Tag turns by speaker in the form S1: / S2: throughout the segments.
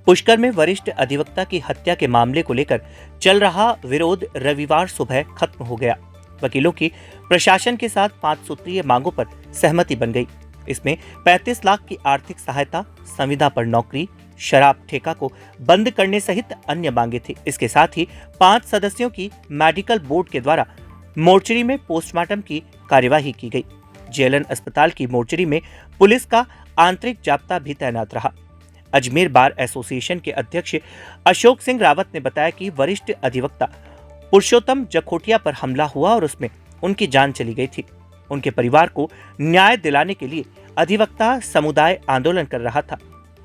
S1: पुष्कर में वरिष्ठ अधिवक्ता की हत्या के मामले को लेकर चल रहा विरोध रविवार सुबह खत्म हो गया। वकीलों की प्रशासन के साथ 5 सूत्रीय मांगों पर सहमति बन गई। इसमें 35 लाख की आर्थिक सहायता, संविदा पर नौकरी, शराब ठेका को बंद करने सहित अन्य मांगे थी। इसके साथ ही 5 सदस्यों की मेडिकल बोर्ड के द्वारा मोर्चरी में पोस्टमार्टम की कार्यवाही की गई। जेएलएन अस्पताल की मोर्चरी में पुलिस का आंतरिक जाब्ता भी तैनात रहा। अजमेर बार एसोसिएशन के अध्यक्ष अशोक सिंह रावत ने बताया कि वरिष्ठ अधिवक्ता पुरुषोत्तम जखोटिया पर हमला हुआ और उसमें उनकी जान चली गई थी। उनके परिवार को न्याय दिलाने के लिए अधिवक्ता समुदाय आंदोलन कर रहा था।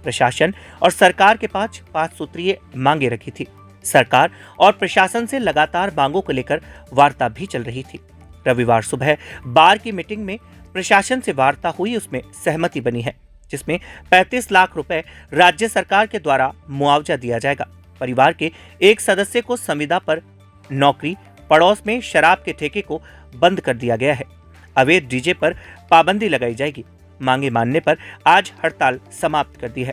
S1: प्रशासन और सरकार के पास 5 सूत्रीय मांगे रखी थी। सरकार और प्रशासन से लगातार मांगों को लेकर वार्ता भी चल रही थी। रविवार सुबह बार की मीटिंग में प्रशासन से वार्ता हुई, उसमें सहमति बनी है, जिसमें 35 लाख रुपए राज्य सरकार के द्वारा मुआवजा दिया जाएगा। परिवार के एक सदस्य को संविदा पर नौकरी, पड़ोस में शराब के ठेके को बंद कर दिया गया है। अवैध डीजे पर पाबंदी लगाई जाएगी। मांगे मानने पर आज हड़ताल समाप्त कर दी है।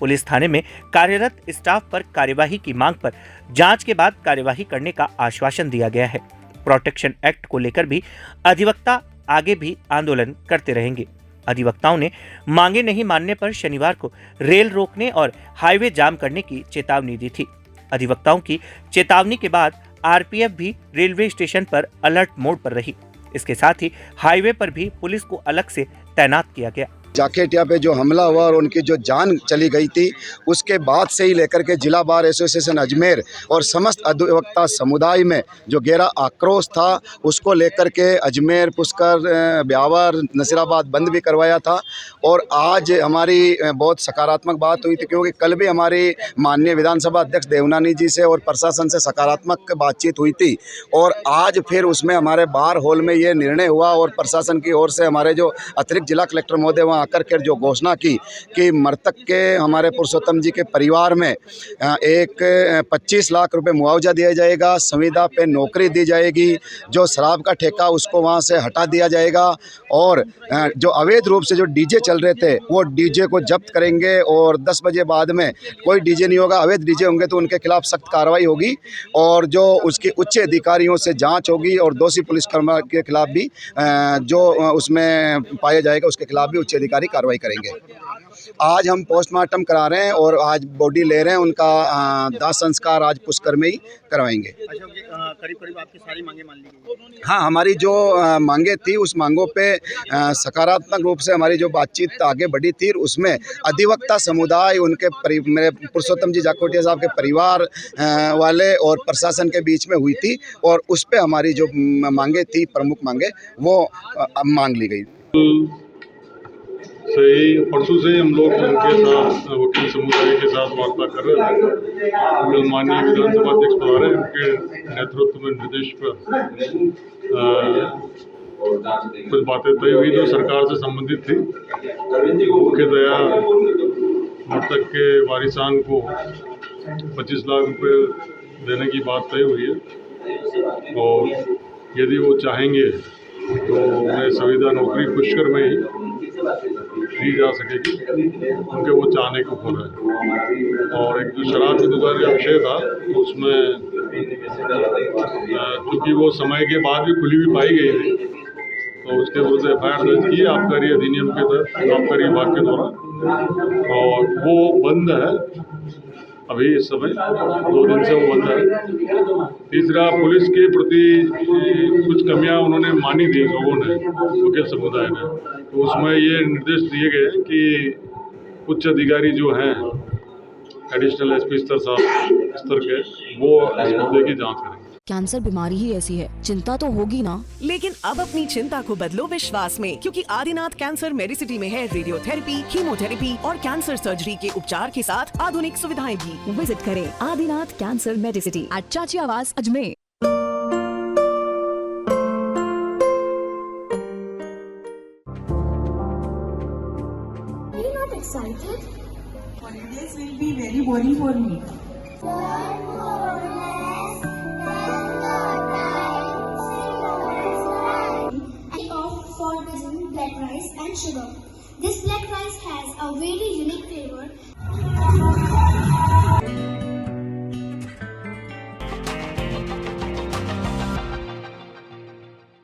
S1: पुलिस थाने में कार्यरत स्टाफ पर कार्यवाही की मांग पर जांच के बाद कार्यवाही करने का आश्वासन दिया गया है। प्रोटेक्शन एक्ट को लेकर भी अधिवक्ता आगे भी आंदोलन करते रहेंगे। अधिवक्ताओं ने मांगे नहीं मानने पर शनिवार को रेल रोकने और हाईवे जाम करने की चेतावनी दी थी। अधिवक्ताओं की चेतावनी के बाद आरपीएफ भी रेलवे स्टेशन पर अलर्ट मोड पर रही। इसके साथ ही हाईवे पर भी पुलिस को अलग से तैनात किया गया।
S2: जाखेटिया पे जो हमला हुआ और उनकी जो जान चली गई थी, उसके बाद से ही लेकर के जिला बार एसोसिएशन अजमेर और समस्त अधिवक्ता समुदाय में जो गहरा आक्रोश था, उसको लेकर के अजमेर, पुष्कर, ब्यावर, नसीराबाद बंद भी करवाया था। और आज हमारी बहुत सकारात्मक बात हुई थी, क्योंकि कल भी हमारी माननीय विधानसभा अध्यक्ष देवनानी जी से और प्रशासन से सकारात्मक बातचीत हुई थी। और आज फिर उसमें हमारे बार हॉल में ये निर्णय हुआ और प्रशासन की ओर से हमारे जो अतिरिक्त जिला कलेक्टर महोदय वहाँ आकर के जो घोषणा की कि मृतक के हमारे पुरुषोत्तम जी के परिवार में एक 25 लाख रुपए मुआवजा दिया जाएगा, संविदा पे नौकरी दी जाएगी, जो शराब का ठेका उसको वहाँ से हटा दिया जाएगा, और जो अवैध रूप से जो डीजे चल रहे थे वो डीजे को जब्त करेंगे और 10 बजे बाद में कोई डीजे नहीं होगा। अवैध डीजे होंगे तो उनके खिलाफ सख्त कार्रवाई होगी और जो उसके उच्च अधिकारियों से जांच होगी और दोषी पुलिसकर्मी के खिलाफ भी जो उसमें पाया जाएगा उसके खिलाफ भी उच्च अधिकारी कार्रवाई करेंगे। आज हम पोस्टमार्टम करा रहे हैं और आज बॉडी ले रहे हैं, उनका दाह संस्कार आज पुष्कर में ही करवाएंगे।
S3: करीब आपकी सारी मांगे मान ली गई?
S2: हाँ, हमारी जो मांगे थी उस मांगों पे सकारात्मक रूप से हमारी जो बातचीत आगे बढ़ी थी, उसमें अधिवक्ता समुदाय, उनके मेरे पुरुषोत्तम जी जाखोटिया साहब के परिवार वाले और प्रशासन के बीच में हुई थी, और उस पे हमारी जो मांगे थी, प्रमुख मांगे, वो मांग ली गई।
S4: सही परसों से हम लोग उनके साथ वकील समुदाय के साथ वार्ता कर रहे थे। कल माननीय विधानसभा अध्यक्ष पधारे, उनके नेतृत्व में निर्देश पर कुछ बातें तय हुई जो सरकार से संबंधित थी। मुख्यतया मृतक के वारिसान को 25 लाख रुपए देने की बात तय हुई है, और यदि वो चाहेंगे तो उन्हें संविदा नौकरी पुष्कर में ही दी जा सकेगी, उनके वो चाहने को हो रहा है। और एक जो शराब की दुकान का विषय था, उसमें क्योंकि वो समय के बाद भी खुली हुई पाई गई थी, तो उसके विरुद्ध एफआईआर दर्ज की आबकारी अधिनियम के तहत आबकारी विभाग के द्वारा, और वो बंद है अभी इस समय 2 दिन से वो बंद है। तीसरा, पुलिस के प्रति कुछ कमियां उन्होंने मानी थी लोगों ने, वकील समुदाय ने, तो उसमें ये निर्देश दिए गए कि उच्च अधिकारी जो हैं एडिशनल एसपी स्तर के, वो इस मुद्दे की जांच करेंगे।
S5: कैंसर बीमारी ही ऐसी है, चिंता तो होगी ना।
S6: लेकिन अब अपनी चिंता को बदलो विश्वास में, क्योंकि आदिनाथ कैंसर मेडिसिटी में है रेडियोथेरेपी, कीमोथेरेपी और कैंसर सर्जरी के उपचार के साथ आधुनिक सुविधाएं भी।
S5: विजिट करें आदिनाथ कैंसर मेडिसिटी एट चाची आवास Ajmer.
S7: Excited? Holidays will be very boring for me.
S8: For black rice and sugar. This black rice has a very unique flavor. Thank you.